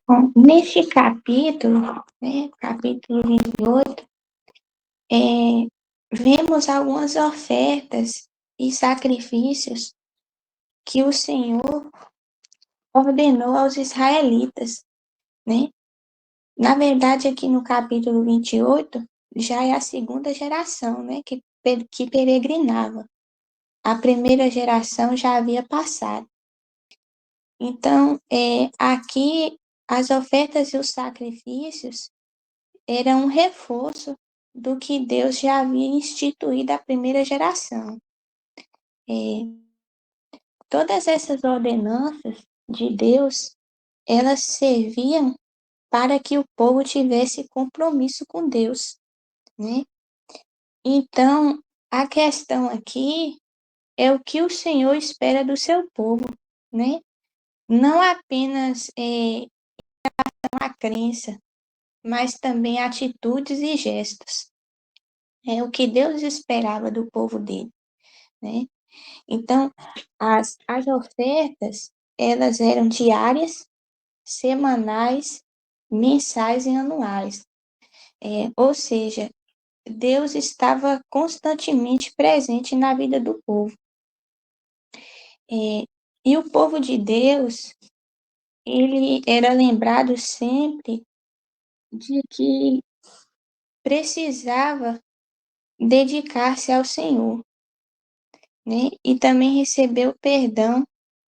Bom, neste capítulo, capítulo 28, vemos algumas ofertas e sacrifícios que o Senhor ordenou aos israelitas, né? Na verdade, aqui no capítulo 28, já é a segunda geração, né, que peregrinava. A primeira geração já havia passado. Então, aqui, as ofertas e os sacrifícios eram um reforço do que Deus já havia instituído à primeira geração. Todas essas ordenanças de Deus, elas serviam para que o povo tivesse compromisso com Deus, né? Então, a questão aqui é o que o Senhor espera do seu povo, né? Não apenas a crença, mas também atitudes e gestos. É o que Deus esperava do povo dele, né? Então, as ofertas, elas eram diárias, semanais, mensais e anuais. Ou seja, Deus estava constantemente presente na vida do povo. E o povo de Deus, ele era lembrado sempre de que precisava dedicar-se ao Senhor, né? E também receber o perdão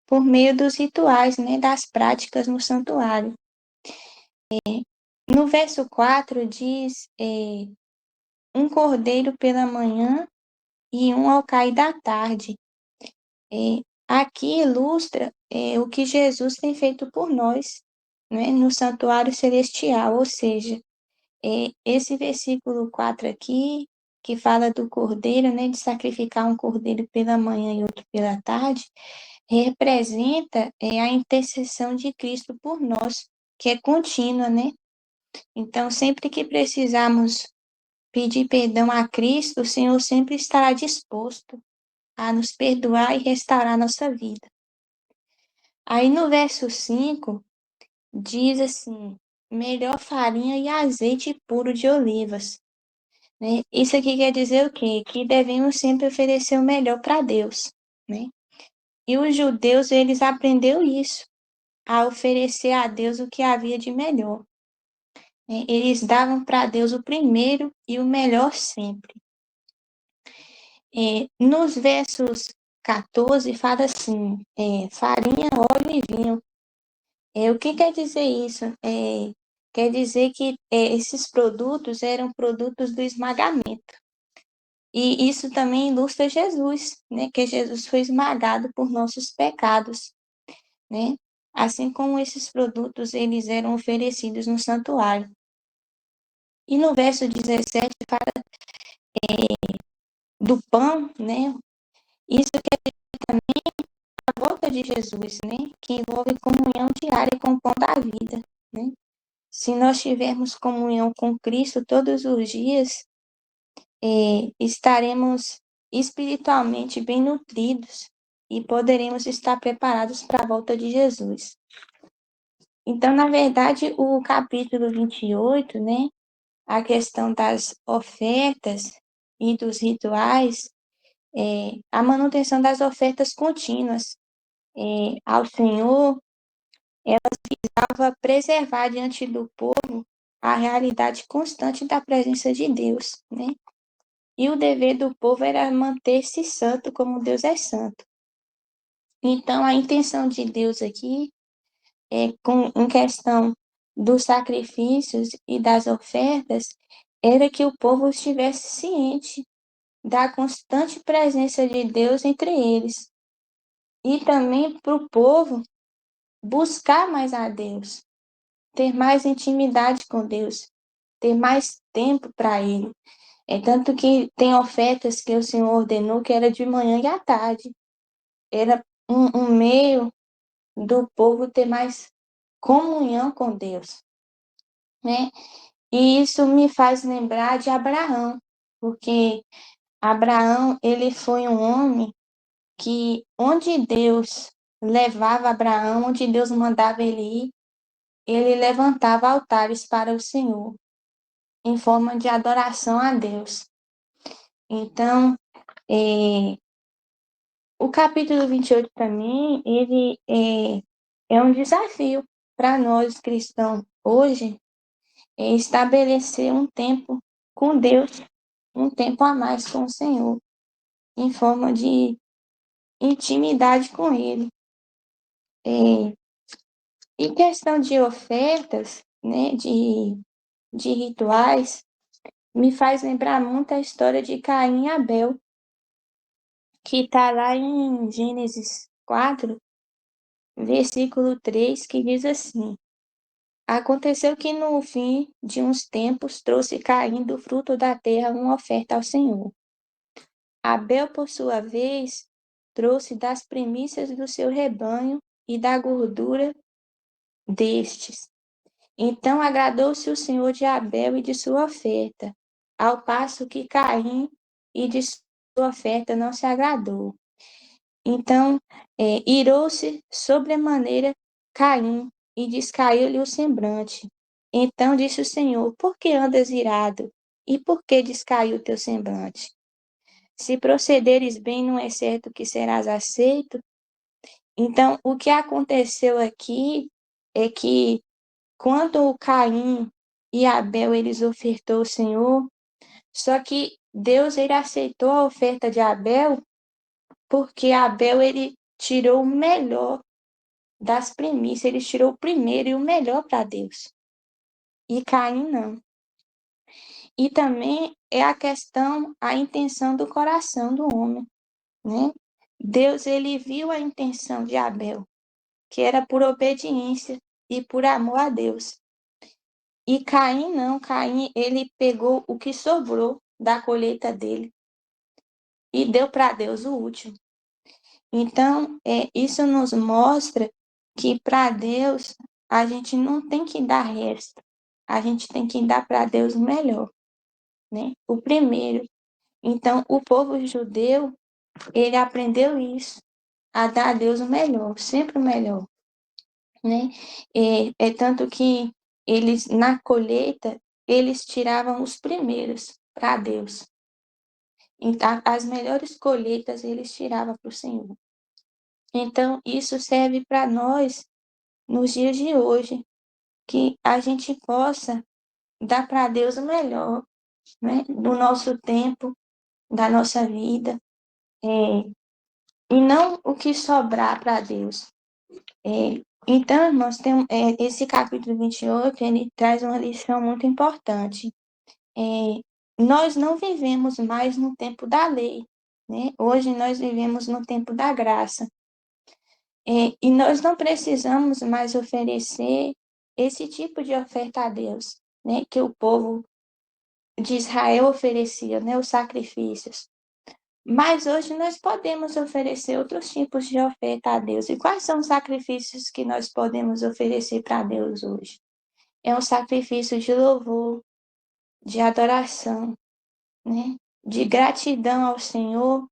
por meio dos rituais, né, das práticas no santuário. No verso 4 diz, um cordeiro pela manhã e um ao cair da tarde. Aqui ilustra o que Jesus tem feito por nós, né, no santuário celestial, ou seja, esse versículo 4 aqui, que fala do cordeiro, né, de sacrificar um cordeiro pela manhã e outro pela tarde, representa a intercessão de Cristo por nós, que é contínua, né? Então, sempre que precisarmos pedir perdão a Cristo, o Senhor sempre estará disposto a nos perdoar e restaurar nossa vida. Aí no verso 5, diz assim: melhor farinha e azeite puro de olivas. Né? Isso aqui quer dizer o quê? Que devemos sempre oferecer o melhor para Deus, né? E os judeus, eles aprenderam isso, a oferecer a Deus o que havia de melhor. Eles davam para Deus o primeiro e o melhor sempre. Nos versos 14, fala assim, farinha, óleo e vinho. O que quer dizer isso? Quer dizer que esses produtos eram produtos do esmagamento. E isso também ilustra Jesus, né? Que Jesus foi esmagado por nossos pecados, né? Assim como esses produtos, eles eram oferecidos no santuário. E no verso 17 fala do pão, né? Isso quer dizer também a volta de Jesus, né? Que envolve comunhão diária com o pão da vida, né? Se nós tivermos comunhão com Cristo todos os dias, estaremos espiritualmente bem nutridos e poderemos estar preparados para a volta de Jesus. Então, na verdade, o capítulo 28, né? A questão das ofertas e dos rituais, a manutenção das ofertas contínuas ao Senhor, ela visava preservar diante do povo a realidade constante da presença de Deus, né? E o dever do povo era manter-se santo como Deus é santo. Então, a intenção de Deus aqui, em questão dos sacrifícios e das ofertas, era que o povo estivesse ciente da constante presença de Deus entre eles. E também para o povo buscar mais a Deus, ter mais intimidade com Deus, ter mais tempo para Ele. Tanto que tem ofertas que o Senhor ordenou que era de manhã e à tarde. Era um meio do povo ter mais comunhão com Deus, né? E isso me faz lembrar de Abraão, porque Abraão, ele foi um homem que onde Deus levava Abraão, onde Deus mandava ele ir, ele levantava altares para o Senhor, em forma de adoração a Deus. Então, o capítulo 28, para mim, ele é um desafio para nós cristãos hoje, estabelecer um tempo com Deus, um tempo a mais com o Senhor, em forma de intimidade com Ele. Em questão de ofertas, né, de rituais, me faz lembrar muito a história de Caim e Abel, que está lá em Gênesis 4, versículo 3, que diz assim: Aconteceu que no fim de uns tempos trouxe Caim do fruto da terra uma oferta ao Senhor. Abel, por sua vez, trouxe das primícias do seu rebanho e da gordura destes. Então agradou-se o Senhor de Abel e de sua oferta, ao passo que Caim e de sua oferta não se agradou. Então irou-se sobremaneira Caim e descaiu-lhe o semblante. Então disse o Senhor: Por que andas irado? E por que descaiu o teu semblante? Se procederes bem, não é certo que serás aceito? Então, o que aconteceu aqui é que quando Caim e Abel eles ofertou ao Senhor, só que Deus ele aceitou a oferta de Abel porque Abel ele tirou o melhor das primícias, ele tirou o primeiro e o melhor para Deus. E Caim não. E também é a questão, a intenção do coração do homem, né? Deus ele viu a intenção de Abel, que era por obediência e por amor a Deus. E Caim não, Caim ele pegou o que sobrou da colheita dele e deu para Deus o último. Então, isso nos mostra que para Deus a gente não tem que dar resto, a gente tem que dar para Deus o melhor, né? O primeiro. Então, o povo judeu, ele aprendeu isso, a dar a Deus o melhor, sempre o melhor, né? É tanto que eles, na colheita, eles tiravam os primeiros para Deus. Então, as melhores colheitas eles tiravam para o Senhor. Então, isso serve para nós nos dias de hoje, que a gente possa dar para Deus o melhor, né? Do nosso tempo, da nossa vida, e não o que sobrar para Deus. Então, nós temos esse capítulo 28, ele traz uma lição muito importante. Nós não vivemos mais no tempo da lei, né? Hoje nós vivemos no tempo da graça. E nós não precisamos mais oferecer esse tipo de oferta a Deus, né? Que o povo de Israel oferecia, né? Os sacrifícios. Mas hoje nós podemos oferecer outros tipos de oferta a Deus. E quais são os sacrifícios que nós podemos oferecer para Deus hoje? É um sacrifício de louvor, de adoração, né? De gratidão ao Senhor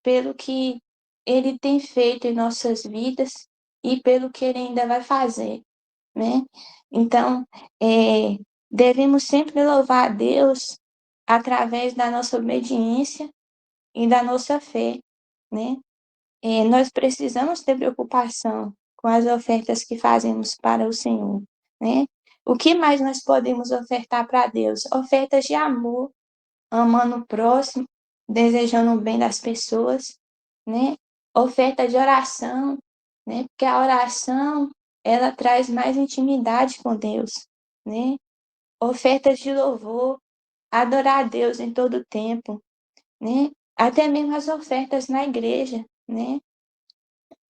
pelo que Ele tem feito em nossas vidas e pelo que Ele ainda vai fazer, né? Então, devemos sempre louvar a Deus através da nossa obediência e da nossa fé, né? Nós precisamos ter preocupação com as ofertas que fazemos para o Senhor, né? O que mais nós podemos ofertar para Deus? Ofertas de amor, amando o próximo, desejando o bem das pessoas, né? Oferta de oração, né? Porque a oração, ela traz mais intimidade com Deus, né? Ofertas de louvor, adorar a Deus em todo o tempo, né? Até mesmo as ofertas na igreja, né?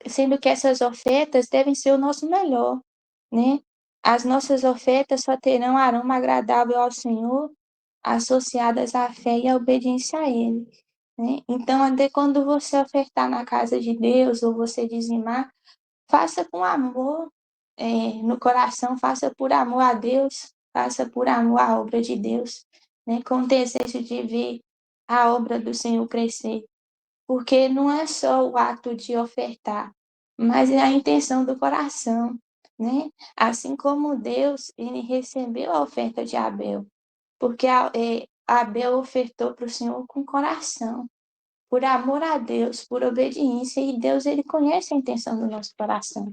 Sendo que essas ofertas devem ser o nosso melhor, né? As nossas ofertas só terão aroma agradável ao Senhor, associadas à fé e à obediência a Ele, né? Então, até quando você ofertar na casa de Deus ou você dizimar, faça com amor no coração, faça por amor a Deus, faça por amor à obra de Deus, né? Com o desejo de ver a obra do Senhor crescer. Porque não é só o ato de ofertar, mas é a intenção do coração, né? Assim como Deus, ele recebeu a oferta de Abel, porque Abel ofertou para o Senhor com coração, por amor a Deus, por obediência, e Deus, ele conhece a intenção do nosso coração,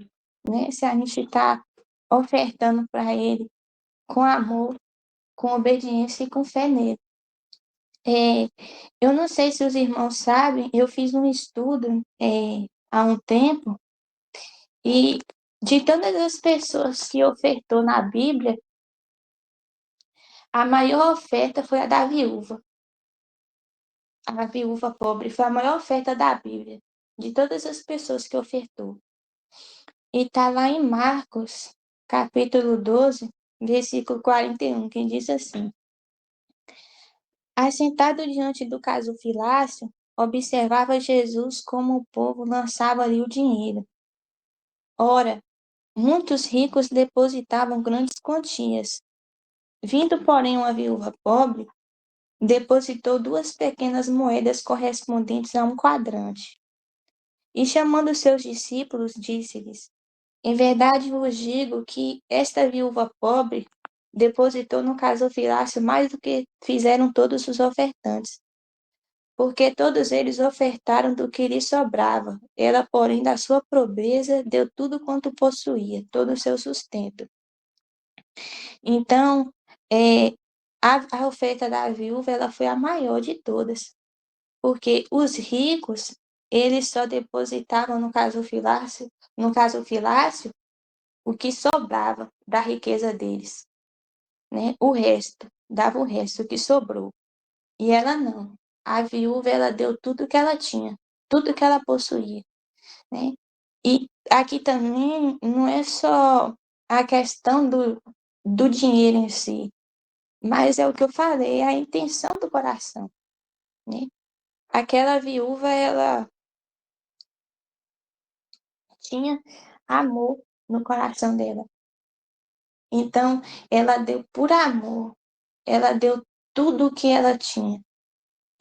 né? Se a gente está ofertando para ele com amor, com obediência e com fé nele. Eu não sei se os irmãos sabem, eu fiz um estudo há um tempo, e de todas as pessoas que ofertou na Bíblia, a maior oferta foi a da viúva. A viúva pobre foi a maior oferta da Bíblia, de todas as pessoas que ofertou. E está lá em Marcos, capítulo 12, versículo 41, que diz assim: Assentado diante do gasofilácio, observava Jesus como o povo lançava ali o dinheiro. Ora, muitos ricos depositavam grandes quantias. Vindo, porém, uma viúva pobre, depositou 2 pequenas moedas correspondentes a um quadrante. E chamando seus discípulos, disse-lhes: Em verdade vos digo que esta viúva pobre depositou no gasofilácio mais do que fizeram todos os ofertantes, porque todos eles ofertaram do que lhe sobrava. Ela, porém, da sua pobreza, deu tudo quanto possuía, todo o seu sustento. Então, a oferta da viúva, ela foi a maior de todas, porque os ricos, eles só depositavam no gasofilácio, o que sobrava da riqueza deles, né? O resto, dava o resto, o que sobrou. E ela não. A viúva, ela deu tudo que ela tinha, tudo que ela possuía, né? E aqui também não é só a questão do dinheiro em si, mas é o que eu falei, a intenção do coração, né? Aquela viúva, ela tinha amor no coração dela. Então, ela deu por amor, ela deu tudo o que ela tinha.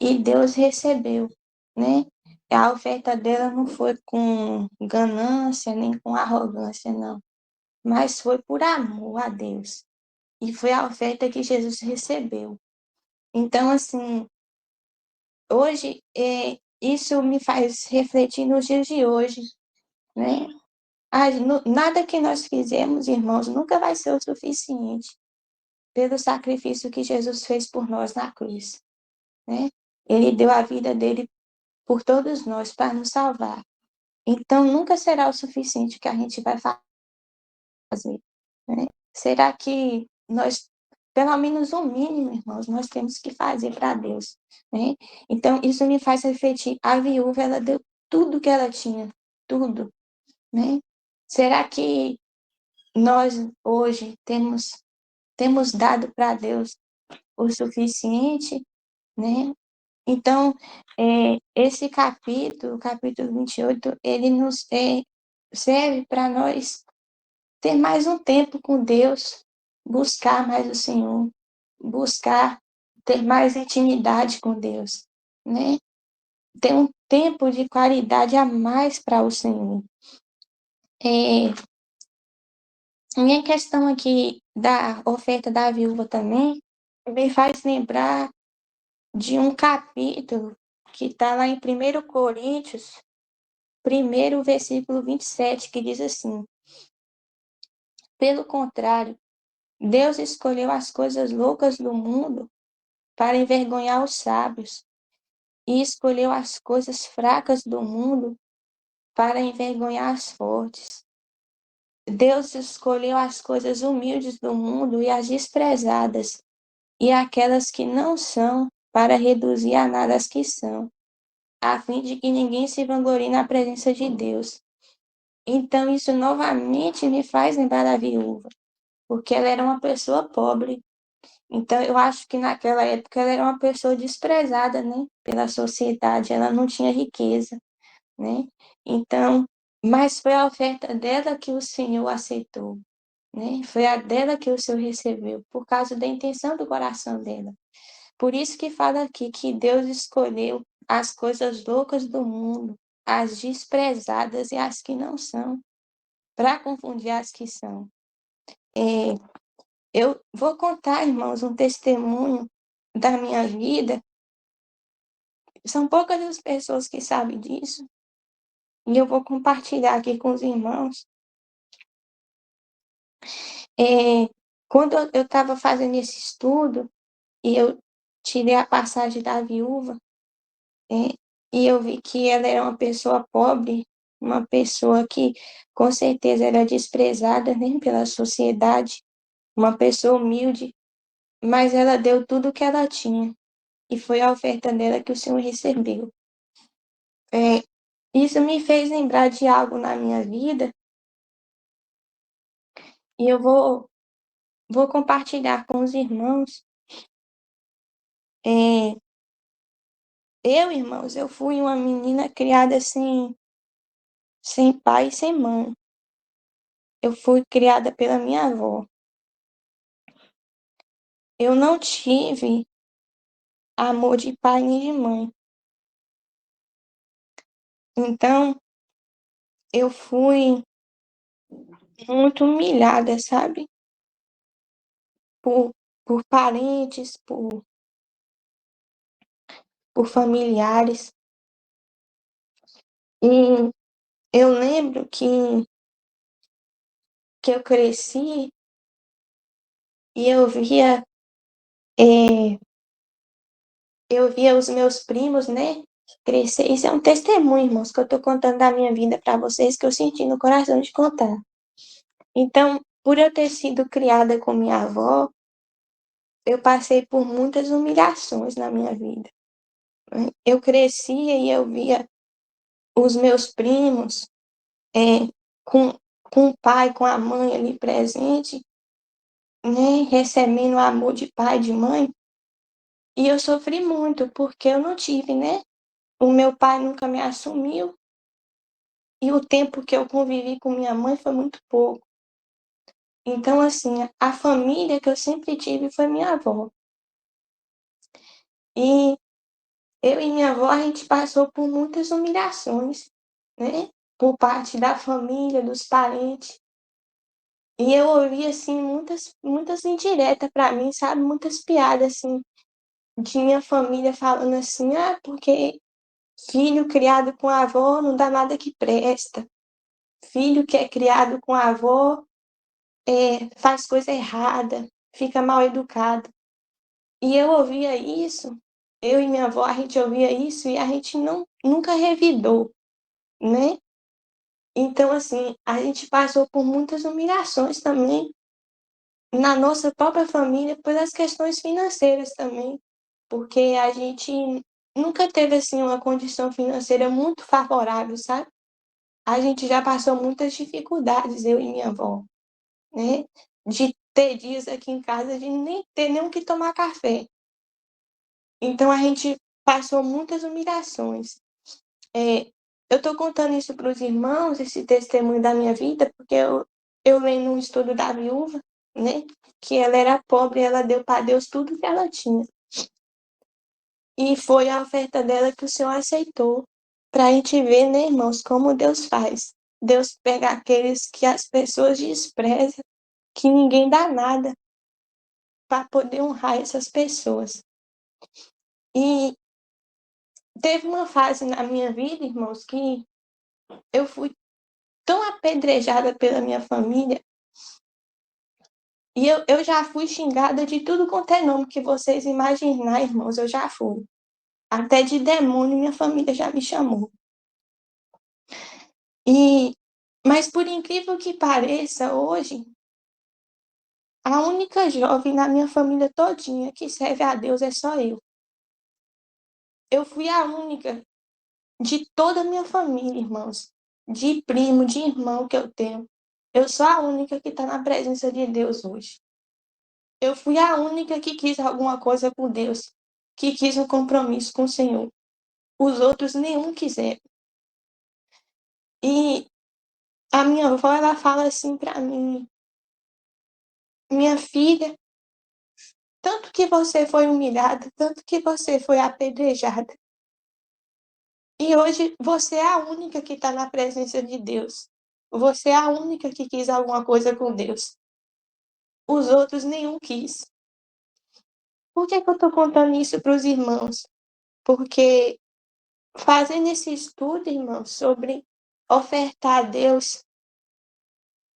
E Deus recebeu, né? A oferta dela não foi com ganância, nem com arrogância, não. Mas foi por amor a Deus. E foi a oferta que Jesus recebeu. Então, assim, hoje, isso me faz refletir nos dias de hoje, né? Nada que nós fizemos, irmãos, nunca vai ser o suficiente pelo sacrifício que Jesus fez por nós na cruz, né? Ele deu a vida dele por todos nós para nos salvar. Então, nunca será o suficiente o que a gente vai fazer, né? Será que nós, pelo menos o mínimo, irmãos, nós temos que fazer para Deus, né? Então, isso me faz refletir. A viúva, ela deu tudo que ela tinha, tudo, né? Será que nós hoje temos dado para Deus o suficiente, né? Então, esse capítulo, o capítulo 28, ele nos serve para nós ter mais um tempo com Deus, buscar mais o Senhor, buscar ter mais intimidade com Deus, né? Ter um tempo de qualidade a mais para o Senhor. Minha questão aqui da oferta da viúva também me faz lembrar de um capítulo que está lá em 1 Coríntios, 1 versículo 27, que diz assim: Pelo contrário, Deus escolheu as coisas loucas do mundo para envergonhar os sábios, e escolheu as coisas fracas do mundo para envergonhar as fortes. Deus escolheu as coisas humildes do mundo e as desprezadas, e aquelas que não são, para reduzir a nada as que são, a fim de que ninguém se vanglorie na presença de Deus. Então, isso novamente me faz lembrar da viúva, porque ela era uma pessoa pobre. Então, eu acho que naquela época ela era uma pessoa desprezada, né, pela sociedade, ela não tinha riqueza, né? Então, mas foi a oferta dela que o Senhor aceitou, né? Foi a dela que o Senhor recebeu, por causa da intenção do coração dela. Por isso que fala aqui que Deus escolheu as coisas loucas do mundo, as desprezadas e as que não são, para confundir as que são. Eu vou contar, irmãos, um testemunho da minha vida. São poucas as pessoas que sabem disso, e eu vou compartilhar aqui com os irmãos. Quando eu estava fazendo esse estudo, e eu tirei a passagem da viúva, e eu vi que ela era uma pessoa pobre, uma pessoa que com certeza era desprezada, né, pela sociedade, uma pessoa humilde, mas ela deu tudo o que ela tinha, e foi a oferta dela que o Senhor recebeu. Isso me fez lembrar de algo na minha vida, e eu vou compartilhar com os irmãos. Irmãos, eu fui uma menina criada assim, sem pai e sem mãe. Eu fui criada pela minha avó. Eu não tive amor de pai nem de mãe. Então, eu fui muito humilhada, sabe? Por parentes, por familiares. E eu lembro que eu cresci e eh, eu via os meus primos, né, crescer. Isso é um testemunho, irmãos, que eu estou contando da minha vida para vocês, que eu senti no coração de contar. Então, por eu ter sido criada com minha avó, eu passei por muitas humilhações na minha vida. Eu crescia e eu via os meus primos com, com o pai, com a mãe ali presente, né, recebendo o amor de pai, de mãe, e eu sofri muito, porque eu não tive, né? O meu pai nunca me assumiu, e o tempo que eu convivi com minha mãe foi muito pouco. Então, assim, a família que eu sempre tive foi minha avó. E eu e minha avó, a gente passou por muitas humilhações, né? Por parte da família, dos parentes. E eu ouvi, assim, muitas indiretas para mim, sabe? Muitas piadas, assim, de minha família falando assim, porque filho criado com a avó não dá nada que presta. Filho que é criado com a avó faz coisa errada, fica mal educado. E eu ouvia isso, eu e minha avó, a gente ouvia isso e a gente nunca revidou, né? Então, assim, a gente passou por muitas humilhações também na nossa própria família pelas questões financeiras também, porque a gente nunca teve, assim, uma condição financeira muito favorável, sabe? A gente já passou muitas dificuldades, eu e minha avó, né? De ter dias aqui em casa de nem ter nem o que tomar café. Então, a gente passou muitas humilhações. Eu estou contando isso para os irmãos, esse testemunho da minha vida, porque eu lendo um estudo da viúva, né? Que ela era pobre, ela deu para Deus tudo que ela tinha. E foi a oferta dela que o Senhor aceitou. Para a gente ver, né, irmãos, como Deus faz. Deus pega aqueles que as pessoas desprezam, que ninguém dá nada, para poder honrar essas pessoas. E teve uma fase na minha vida, irmãos, que eu fui tão apedrejada pela minha família, e eu já fui xingada de tudo quanto é nome que vocês imaginar, irmãos, eu já fui. Até de demônio minha família já me chamou. Mas por incrível que pareça, hoje, a única jovem na minha família todinha que serve a Deus é só eu. Eu fui a única de toda a minha família, irmãos, de primo, de irmão que eu tenho. Eu sou a única que está na presença de Deus hoje. Eu fui a única que quis alguma coisa com Deus, que quis um compromisso com o Senhor. Os outros nenhum quiseram. E a minha avó, ela fala assim para mim: minha filha, tanto que você foi humilhada, tanto que você foi apedrejada. E hoje você é a única que está na presença de Deus. você é a única que quis alguma coisa com Deus. Os outros nenhum quis. Por que eu estou contando isso para os irmãos? Porque fazendo esse estudo, irmãos, sobre ofertar a Deus,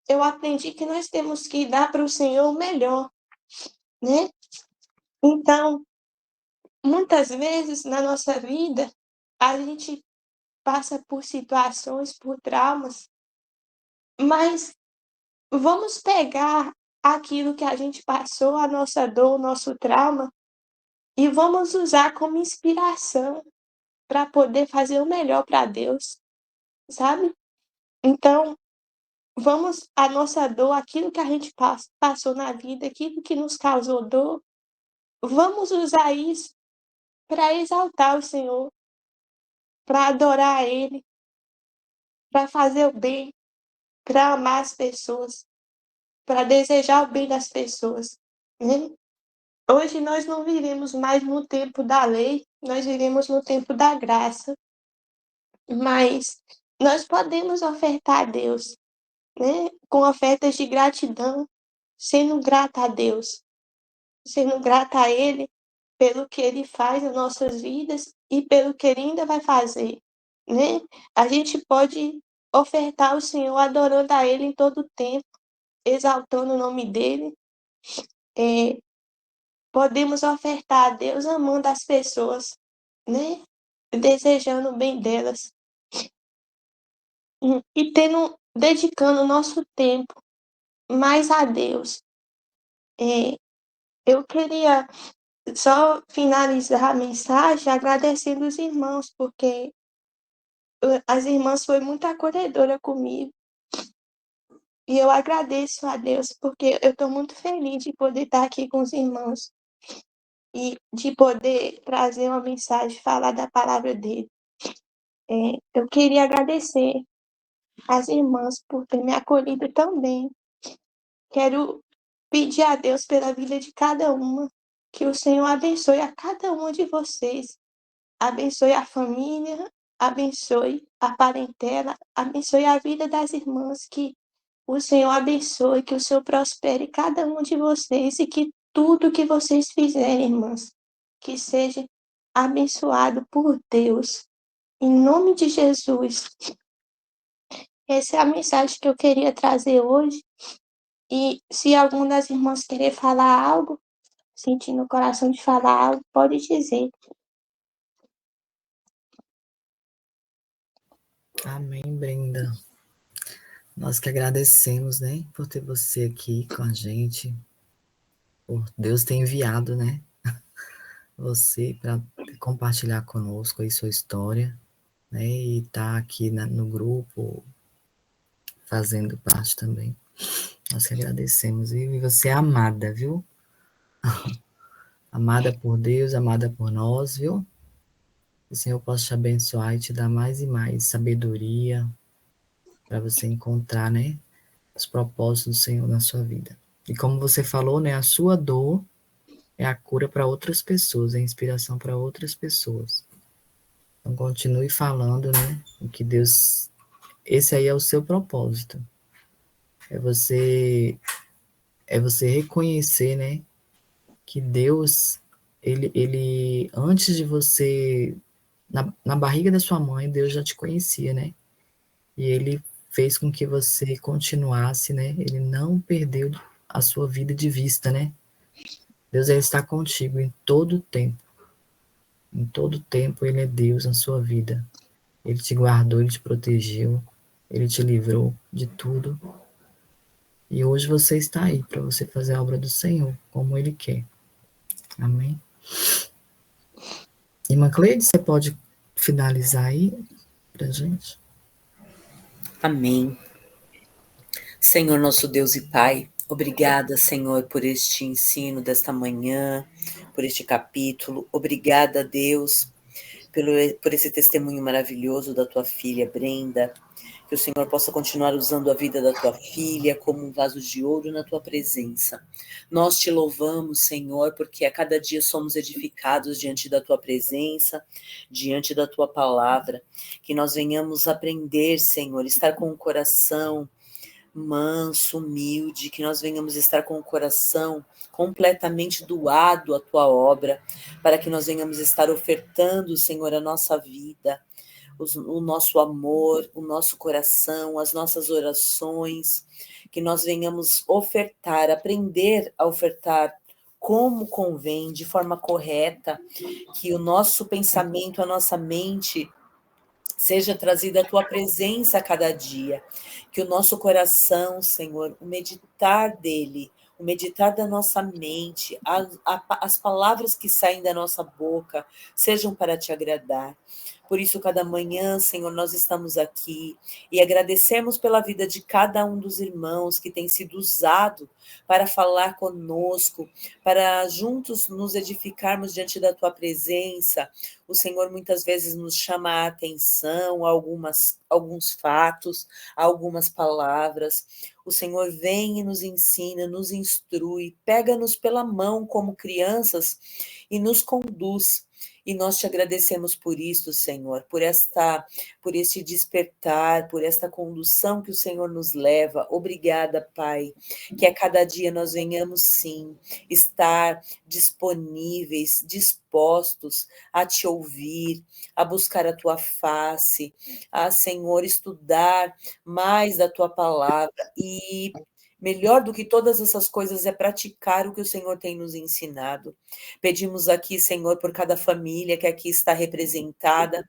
eu aprendi que nós temos que dar para o Senhor o melhor, né? Então, muitas vezes na nossa vida, a gente passa por situações, por traumas, mas vamos pegar aquilo que a gente passou, a nossa dor, o nosso trauma, e vamos usar como inspiração para poder fazer o melhor para Deus, sabe? Então, vamos, a nossa dor, aquilo que a gente passou na vida, aquilo que nos causou dor, vamos usar isso para exaltar o Senhor, para adorar Ele, para fazer o bem, para amar as pessoas, para desejar o bem das pessoas, né? Hoje nós não vivemos mais no tempo da lei, nós vivemos no tempo da graça, mas nós podemos ofertar a Deus, né? Com ofertas de gratidão, sendo grata a Deus, sendo grata a Ele pelo que Ele faz nas nossas vidas e pelo que Ele ainda vai fazer, né? A gente pode ofertar ao Senhor adorando a Ele em todo o tempo, exaltando o nome dEle. Podemos ofertar a Deus amando as pessoas, né? Desejando o bem delas. E dedicando o nosso tempo mais a Deus. Eu queria só finalizar a mensagem agradecendo os irmãos, porque as irmãs foram muito acolhedoras comigo. E eu agradeço a Deus, porque eu estou muito feliz de poder estar aqui com os irmãos e de poder trazer uma mensagem, falar da palavra dele. Eu queria agradecer às irmãs por ter me acolhido tão bem. Quero pedir a Deus pela vida de cada uma, que o Senhor abençoe a cada uma de vocês, abençoe a família, abençoe a parentela, abençoe a vida das irmãs, que o Senhor abençoe, que o Senhor prospere cada um de vocês e que tudo que vocês fizerem, irmãs, que seja abençoado por Deus. Em nome de Jesus. Essa é a mensagem que eu queria trazer hoje. E se alguma das irmãs querer falar algo, sentir no coração de falar algo, pode dizer. Amém, Brenda. Nós que agradecemos, né, por ter você aqui com a gente, por Deus ter enviado, né, você para compartilhar conosco aí sua história, né, e estar aqui no grupo, fazendo parte também. Nós que agradecemos. E você é amada, viu? Amada por Deus, amada por nós, viu? Que o Senhor possa te abençoar e te dar mais e mais sabedoria para você encontrar, né, os propósitos do Senhor na sua vida. E como você falou, né, a sua dor é a cura para outras pessoas, é a inspiração para outras pessoas. Então continue falando, né, o que Deus, esse aí é o seu propósito. É você reconhecer, né, que Deus, ele antes de você na barriga da sua mãe, Deus já te conhecia, né? E ele fez com que você continuasse, né? Ele não perdeu a sua vida de vista, né? Deus ele está contigo em todo o tempo. Em todo o tempo ele é Deus na sua vida. Ele te guardou, ele te protegeu, ele te livrou de tudo. E hoje você está aí para você fazer a obra do Senhor, como ele quer. Amém? Irmã Cleide, você pode finalizar aí pra gente? Amém. Senhor nosso Deus e Pai, obrigada, Senhor, por este ensino desta manhã, por este capítulo. Obrigada, Deus, por esse testemunho maravilhoso da tua filha Brenda. Que que o Senhor possa continuar usando a vida da tua filha como um vaso de ouro na tua presença. Nós te louvamos, Senhor, porque a cada dia somos edificados diante da tua presença, diante da tua palavra, que nós venhamos aprender, Senhor, estar com o coração manso, humilde, que nós venhamos estar com o coração completamente doado à tua obra, para que nós venhamos estar ofertando, Senhor, a nossa vida, o nosso amor, o nosso coração, as nossas orações, que nós venhamos ofertar, aprender a ofertar como convém, de forma correta, que o nosso pensamento, a nossa mente seja trazida à tua presença a cada dia, que o nosso coração, Senhor, o meditar dele, o meditar da nossa mente, as palavras que saem da nossa boca, sejam para te agradar. Por isso, cada manhã, Senhor, nós estamos aqui e agradecemos pela vida de cada um dos irmãos que tem sido usado para falar conosco, para juntos nos edificarmos diante da tua presença. O Senhor muitas vezes nos chama a atenção a alguns fatos, a algumas palavras. O Senhor vem e nos ensina, nos instrui, pega-nos pela mão como crianças e nos conduz. E nós te agradecemos por isso, Senhor, por este despertar, por esta condução que o Senhor nos leva. Obrigada, Pai, que a cada dia nós venhamos, sim, estar disponíveis, dispostos a te ouvir, a buscar a tua face, a, Senhor, estudar mais da tua palavra e melhor do que todas essas coisas é praticar o que o Senhor tem nos ensinado. Pedimos aqui, Senhor, por cada família que aqui está representada,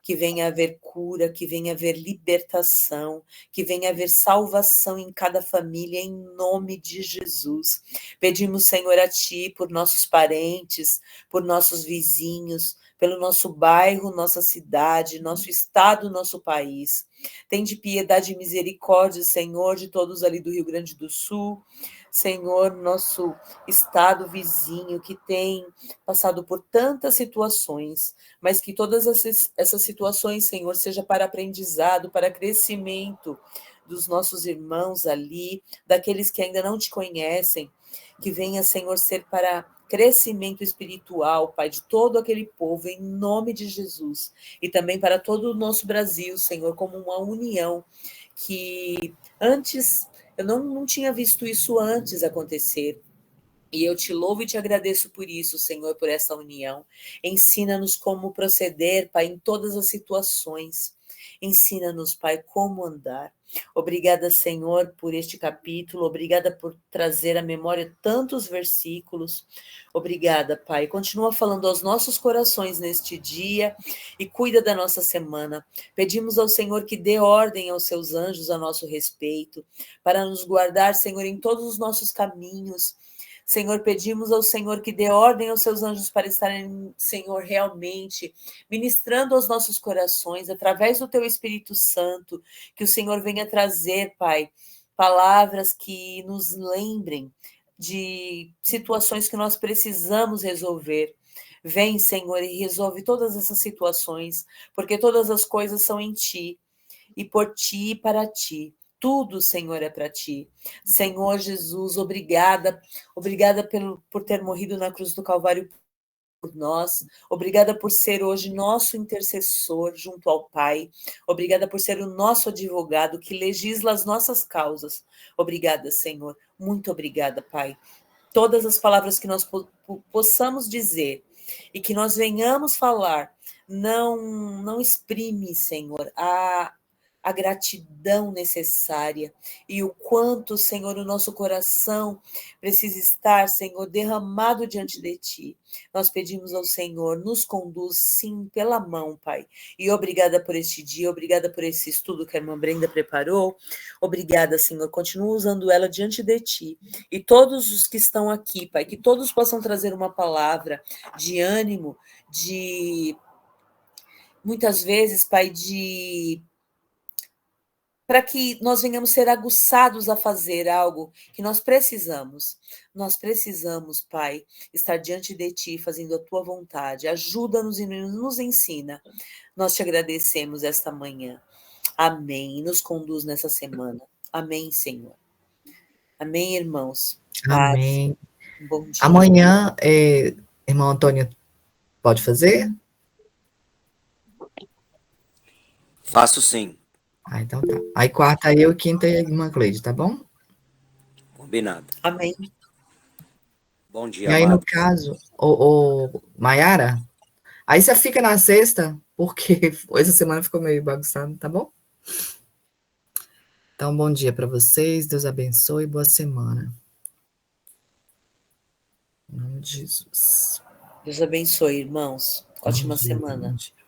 que venha haver cura, que venha haver libertação, que venha haver salvação em cada família, em nome de Jesus. Pedimos, Senhor, a Ti, por nossos parentes, por nossos vizinhos, pelo nosso bairro, nossa cidade, nosso estado, nosso país. Tende piedade e misericórdia, Senhor, de todos ali do Rio Grande do Sul. Senhor, nosso estado vizinho que tem passado por tantas situações, mas que todas essas situações, Senhor, seja para aprendizado, para crescimento dos nossos irmãos ali, daqueles que ainda não te conhecem, que venha, Senhor, ser para crescimento espiritual, Pai, de todo aquele povo, em nome de Jesus, e também para todo o nosso Brasil, Senhor, como uma união que antes, eu não tinha visto isso antes acontecer, e eu te louvo e te agradeço por isso, Senhor, por essa união. Ensina-nos como proceder, Pai, em todas as situações. Ensina-nos, Pai, como andar. Obrigada, Senhor, por este capítulo. Obrigada por trazer à memória tantos versículos. Obrigada, Pai. Continua falando aos nossos corações neste dia e cuida da nossa semana. Pedimos ao Senhor que dê ordem aos seus anjos a nosso respeito, para nos guardar, Senhor, em todos os nossos caminhos. Senhor, pedimos ao Senhor que dê ordem aos seus anjos para estarem, Senhor, realmente ministrando aos nossos corações, através do teu Espírito Santo, que o Senhor venha trazer, Pai, palavras que nos lembrem de situações que nós precisamos resolver. Vem, Senhor, e resolve todas essas situações, porque todas as coisas são em Ti, e por Ti e para Ti. Tudo, Senhor, é para Ti. Senhor Jesus, obrigada por ter morrido na cruz do Calvário por nós. Obrigada por ser hoje nosso intercessor junto ao Pai. Obrigada por ser o nosso advogado que legisla as nossas causas. Obrigada, Senhor. Muito obrigada, Pai. Todas as palavras que nós possamos dizer e que nós venhamos falar, não exprime, Senhor, a gratidão necessária e o quanto, Senhor, o nosso coração precisa estar, Senhor, derramado diante de Ti. Nós pedimos ao Senhor, nos conduz, sim, pela mão, Pai. E obrigada por este dia, obrigada por esse estudo que a irmã Brenda preparou. Obrigada, Senhor, continua usando ela diante de Ti. E todos os que estão aqui, Pai, que todos possam trazer uma palavra de ânimo, muitas vezes, Pai, para que nós venhamos ser aguçados a fazer algo que nós precisamos. Nós precisamos, Pai, estar diante de Ti, fazendo a Tua vontade. Ajuda-nos e nos ensina. Nós te agradecemos esta manhã. Amém. Nos conduz nessa semana. Amém, Senhor. Amém, irmãos. Paz. Amém. Bom dia. Amanhã, irmão Antônio, pode fazer? Faço sim. Ah, então tá. Aí quarta eu, quinta e a irmã Cleide, tá bom? Combinado. Amém. Bom E dia, aí, no amados. caso, Maiara, aí você fica na sexta, porque essa semana ficou meio bagunçado, tá bom? Então, bom dia para vocês, Deus abençoe, boa semana. Em nome de Jesus. Deus abençoe, irmãos. Bom Ótima dia, semana. bom dia.